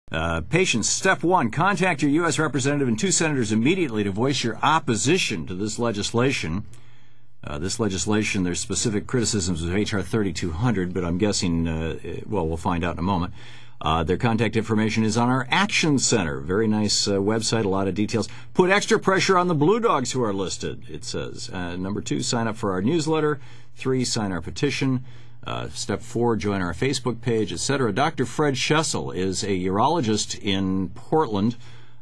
Patients, step one, contact your U.S. representative and 2 senators immediately to voice your opposition to this legislation. There's specific criticisms of H.R. 3200, but I'm guessing, we'll find out in a moment. Their contact information is on our Action Center. Very nice website, a lot of details. Put extra pressure on the Blue Dogs who are listed, it says. Number 2, sign up for our newsletter. 3, sign our petition. Step 4, join our Facebook page, etc. Dr. Fred Shessel is a urologist in Portland,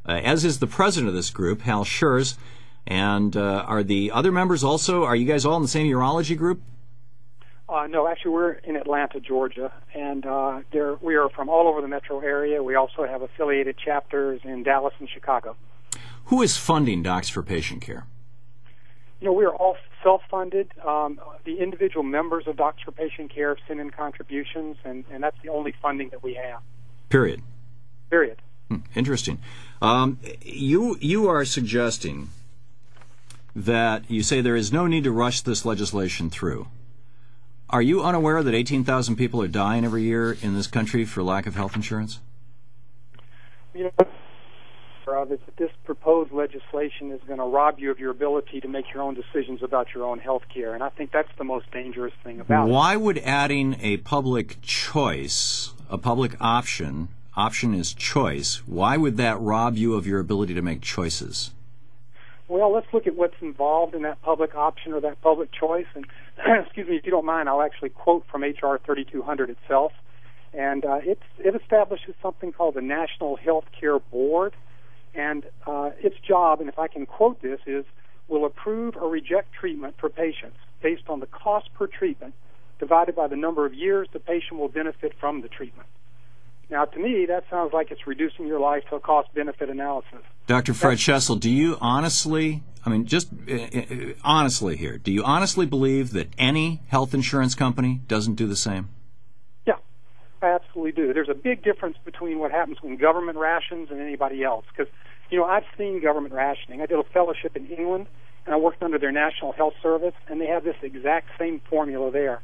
as is the president of this group, Hal Schurz. And are the other members also, are you guys all in the same urology group? No, actually we're in Atlanta, Georgia, and we are from all over the metro area. We also have affiliated chapters in Dallas and Chicago. Who is funding Docs for Patient Care? We are all self-funded. The individual members of Docs for Patient Care send in contributions, and that's the only funding that we have. Period. Period. Interesting. You are suggesting that you say there is no need to rush this legislation through. Are you unaware that 18,000 people are dying every year in this country for lack of health insurance? This proposed legislation is going to rob you of your ability to make your own decisions about your own health care, and I think that's the most dangerous thing about it. Why would adding a public choice, a public option is choice, why would that rob you of your ability to make choices? Well, let's look at what's involved in that public option or that public choice. And excuse me, if you don't mind, I'll actually quote from H.R. 3200 itself. And it establishes something called the National Health Care Board. And its job, and if I can quote this, is will approve or reject treatment for patients based on the cost per treatment divided by the number of years the patient will benefit from the treatment. Now, to me, that sounds like it's reducing your life to a cost-benefit analysis. Dr. Fred Shessel, do you honestly, honestly here, do you honestly believe that any health insurance company doesn't do the same? Yeah, I absolutely do. There's a big difference between what happens when government rations and anybody else. Because, I've seen government rationing. I did a fellowship in England, and I worked under their National Health Service, and they have this exact same formula there.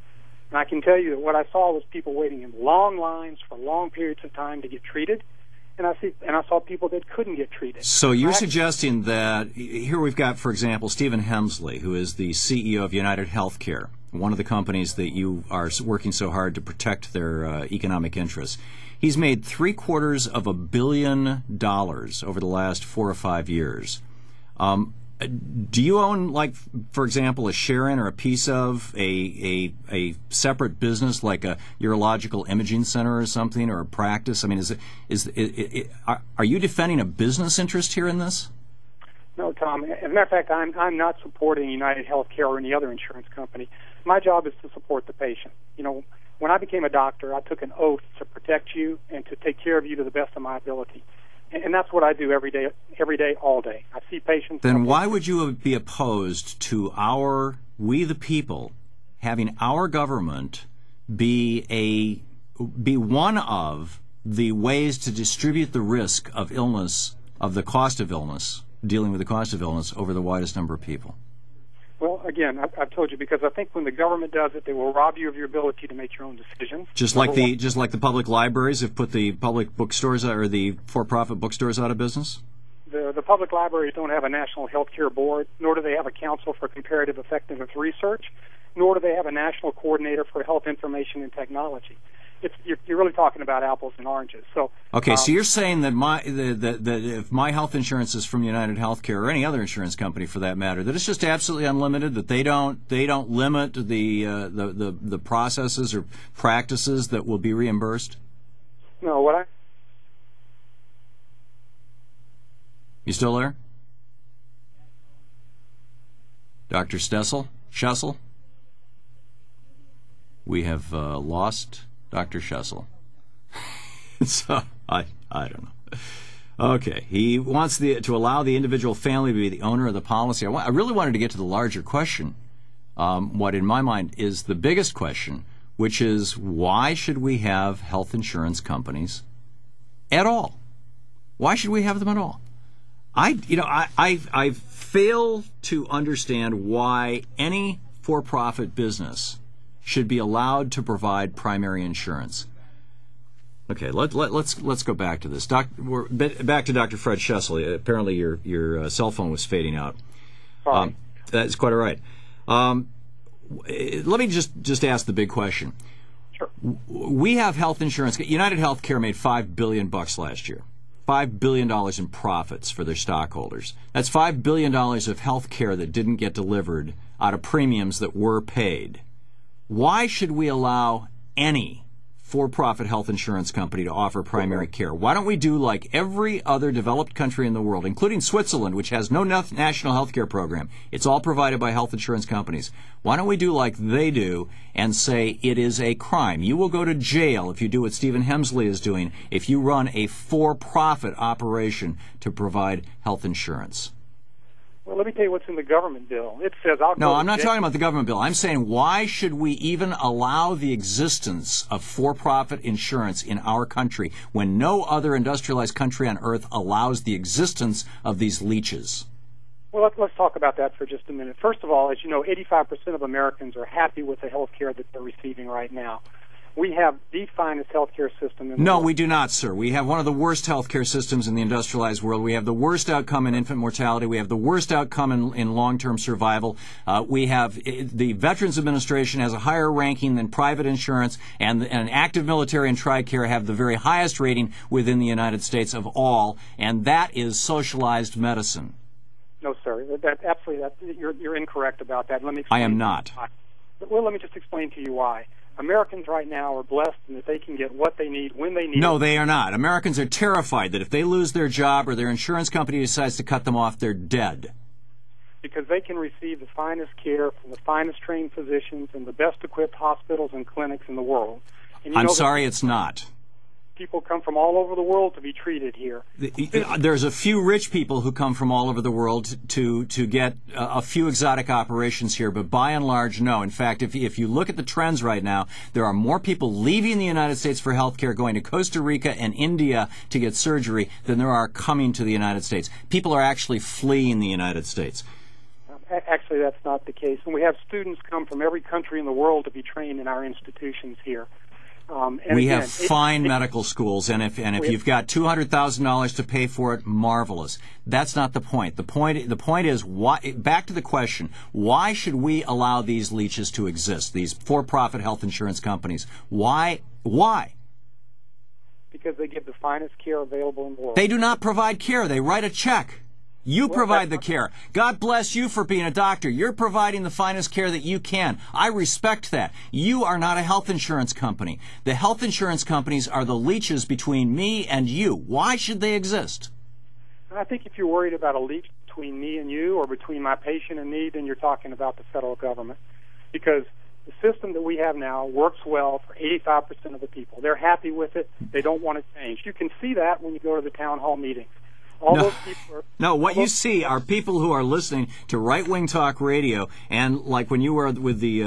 And I can tell you that what I saw was people waiting in long lines for long periods of time to get treated, and I saw people that couldn't get treated. So you're suggesting that here we've got, for example, Stephen Hemsley, who is the CEO of United Healthcare, one of the companies that you are working so hard to protect their economic interests. He's made $750 million over the last 4 or 5 years. Do you own, for example, a share in or a piece of a separate business like a urological imaging center or something, or a practice? I mean, are you defending a business interest here in this? No, Tom. As a matter of fact, I'm not supporting United Healthcare or any other insurance company. My job is to support the patient. When I became a doctor, I took an oath to protect you and to take care of you to the best of my ability. And that's what I do every day, all day. I see patients. Then why would you be opposed to we the people, having our government be one of the ways to distribute the risk of illness, of the cost of illness, dealing with the cost of illness over the widest number of people? Well, again, I've told you, because I think when the government does it, they will rob you of your ability to make your own decisions. Just like the public libraries have put the public bookstores or the for-profit bookstores out of business? The public libraries don't have a National Health Care Board, nor do they have a Council for Comparative Effectiveness Research, nor do they have a National Coordinator for Health Information and Technology. You're really talking about apples and oranges. So okay, so you're saying that that if my health insurance is from United Healthcare or any other insurance company for that matter, that it's just absolutely unlimited, that they don't limit the processes or practices that will be reimbursed? No, You still there? Dr. Shessel? We have lost Dr. Shessel. So, I don't know. Okay, he wants to allow the individual family to be the owner of the policy. I really wanted to get to the larger question, what in my mind is the biggest question, which is why should we have health insurance companies at all? Why should we have them at all? I fail to understand why any for-profit business should be allowed to provide primary insurance. Okay, let's go back to this. We're back to Dr. Fred Shessel. Apparently, your cell phone was fading out. Sorry. That's quite all right. Let me just ask the big question. Sure. We have health insurance. United Healthcare made $5 billion last year. $5 billion in profits for their stockholders. That's $5 billion of health care that didn't get delivered out of premiums that were paid. Why should we allow any for-profit health insurance company to offer primary care? Why don't we do like every other developed country in the world, including Switzerland, which has no national health care program? It's all provided by health insurance companies. Why don't we do like they do and say it is a crime? You will go to jail if you do what Stephen Hemsley is doing, if you run a for-profit operation to provide health insurance. Well, let me tell you what's in the government bill. It says No, I'm not talking about the government bill. I'm saying why should we even allow the existence of for-profit insurance in our country when no other industrialized country on earth allows the existence of these leeches? Well, let's talk about that for just a minute. First of all, as you know, 85% of Americans are happy with the health care that they're receiving right now. We have the finest healthcare system in the No, world. we do not, sir. We have one of the worst healthcare systems in the industrialized world. We have the worst outcome in infant mortality. We have the worst outcome in long-term survival. We have the Veterans Administration has a higher ranking than private insurance, and active military and TRICARE have the very highest rating within the United States of all, and that is socialized medicine. No, sir. You're incorrect about that. Let me I explain. am not. Well, let me just explain to you why. Americans right now are blessed in that they can get what they need when they need it. No, they are not. Americans are terrified that if they lose their job or their insurance company decides to cut them off, they're dead. Because they can receive the finest care from the finest trained physicians and the best equipped hospitals and clinics in the world. And I'm sorry, it's not. People come from all over the world to be treated here. There's a few rich people who come from all over the world to get a few exotic operations here, but by and large, no. In fact, if you look at the trends right now, there are more people leaving the United States for health care, going to Costa Rica and India to get surgery, than there are coming to the United States. People are actually fleeing the United States. Actually, that's not the case. And we have students come from every country in the world to be trained in our institutions here. We have fine medical schools, and if you've got $200,000 to pay for it, marvelous. That's not the point. The point is, why? Back to the question: why should we allow these leeches to exist? These for-profit health insurance companies. Why? Why? Because they give the finest care available in the world. They do not provide care. They write a check. You provide the care. God bless you for being a doctor. You're providing the finest care that you can. I respect that. You are not a health insurance company. The health insurance companies are the leeches between me and you. Why should they exist? I think if you're worried about a leech between me and you or between my patient and me, then you're talking about the federal government. Because the system that we have now works well for 85% of the people. They're happy with it. They don't want it changed. You can see that when you go to the town hall meetings. No, what you see are people who are listening to right-wing talk radio, and like when you were with the,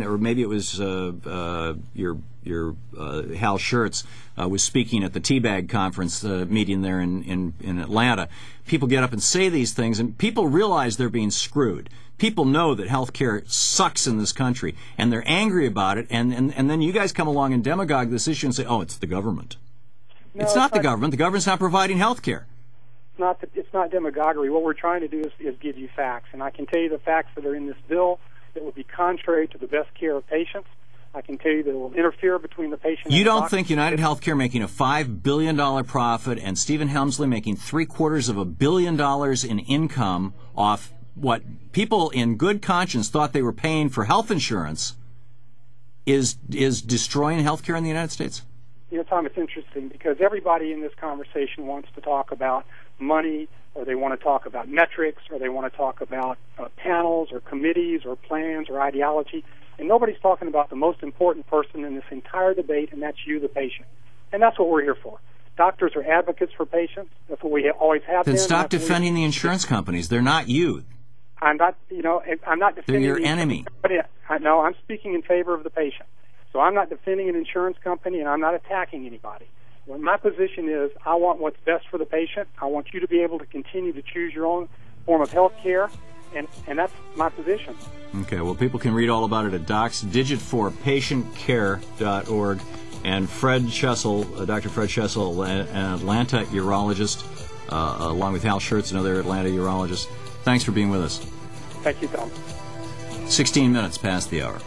or maybe it was your Hal Schertz was speaking at the Teabag Conference meeting there in Atlanta. People get up and say these things, and people realize they're being screwed. People know that health care sucks in this country, and they're angry about it, and then you guys come along and demagogue this issue and say, oh, it's the government. No, it's not the government. The government's not providing health care. It's not demagoguery. What we're trying to do is give you facts, and I can tell you the facts that are in this bill that would be contrary to the best care of patients. I can tell you that it will interfere between the patient and the doctor. You don't think United Healthcare making a $5 billion profit and Stephen Hemsley making $750 million in income off what people in good conscience thought they were paying for health insurance is destroying health care in the United States? You know, Tom, it's interesting because everybody in this conversation wants to talk about money, or they want to talk about metrics, or they want to talk about panels or committees or plans or ideology, and nobody's talking about the most important person in this entire debate, and that's you, the patient. And that's what we're here for. Doctors are advocates for patients. That's what we always have been. Then stop defending the insurance companies. They're not you. I'm not defending. They're your enemy. No, I'm speaking in favor of the patient. So I'm not defending an insurance company, and I'm not attacking anybody. Well, my position is I want what's best for the patient. I want you to be able to continue to choose your own form of health care, and that's my position. Okay, well, people can read all about it at docsdigit4patientcare.org. and Fred Shessel, Dr. Fred Shessel, an Atlanta urologist, along with Hal Schertz, another Atlanta urologist. Thanks for being with us. Thank you, Thom. 16 minutes past the hour.